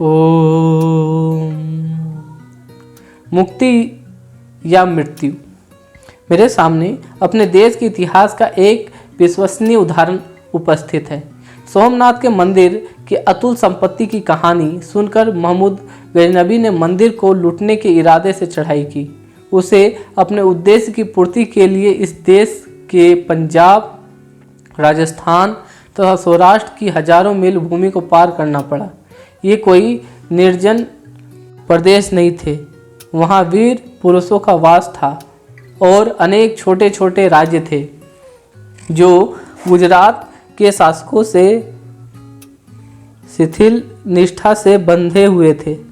ओम। मुक्ति या मृत्यु। मेरे सामने अपने देश के इतिहास का एक विश्वसनीय उदाहरण उपस्थित है। सोमनाथ के मंदिर की अतुल संपत्ति की कहानी सुनकर महमूद गजनबी ने मंदिर को लूटने के इरादे से चढ़ाई की। उसे अपने उद्देश्य की पूर्ति के लिए इस देश के पंजाब, राजस्थान तथा सौराष्ट्र की हजारों मील भूमि को पार करना पड़ा। ये कोई निर्जन प्रदेश नहीं थे, वहाँ वीर पुरुषों का वास था और अनेक छोटे छोटे राज्य थे जो गुजरात के शासकों से शिथिल निष्ठा से बंधे हुए थे।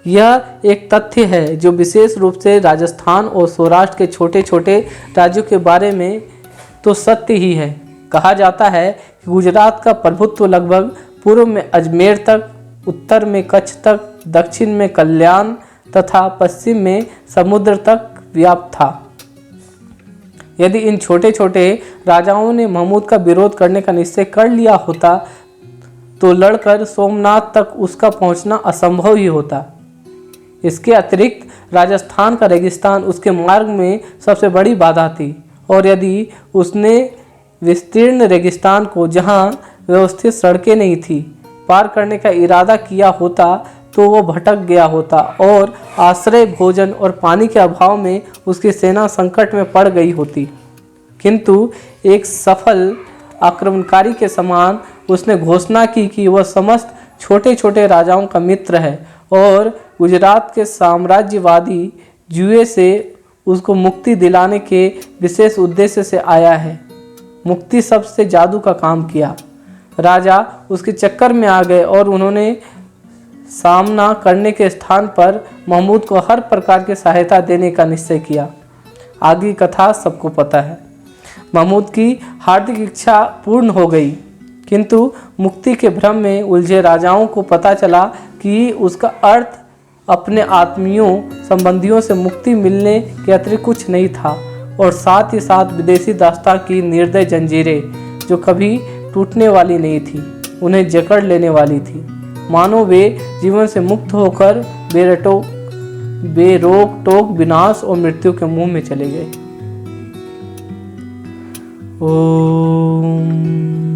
यह एक तथ्य है जो विशेष रूप से राजस्थान और सौराष्ट्र के छोटे छोटे राज्यों के बारे में तो सत्य ही है। कहा जाता है कि गुजरात का प्रभुत्व लगभग पूर्व में अजमेर तक, उत्तर में कच्छ तक, दक्षिण में कल्याण तथा पश्चिम में समुद्र तक व्याप्त था। यदि इन छोटे छोटे राजाओं ने महमूद का विरोध करने का निश्चय कर लिया होता तो लड़कर सोमनाथ तक उसका पहुंचना असंभव ही होता। इसके अतिरिक्त राजस्थान का रेगिस्तान उसके मार्ग में सबसे बड़ी बाधा थी और यदि उसने विस्तीर्ण रेगिस्तान को, जहां व्यवस्थित सड़कें नहीं थी, पार करने का इरादा किया होता तो वो भटक गया होता और आश्रय, भोजन और पानी के अभाव में उसकी सेना संकट में पड़ गई होती। किंतु एक सफल आक्रमणकारी के समान उसने घोषणा की कि वह समस्त छोटे छोटे राजाओं का मित्र है और गुजरात के साम्राज्यवादी जुए से उसको मुक्ति दिलाने के विशेष उद्देश्य से आया है। मुक्ति शब्द से जादू का काम किया। राजा उसके चक्कर में आ गए और उन्होंने सामना करने के स्थान पर महमूद को हर प्रकार की सहायता देने का निश्चय किया। आगे कथा सबको पता है। महमूद की हार्दिक इच्छा पूर्ण हो गई, किंतु मुक्ति के भ्रम में उलझे राजाओं को पता चला कि उसका अर्थ अपने आत्मीयों संबंधियों से मुक्ति मिलने के अतिरिक्त कुछ नहीं था और साथ ही साथ विदेशी दास्ता की निर्दय जंजीरें जो कभी टूटने वाली नहीं थी, उन्हें जकड़ लेने वाली थी। मानो वे जीवन से मुक्त होकर बेरोक टोक विनाश और मृत्यु के मुंह में चले गए। ओम।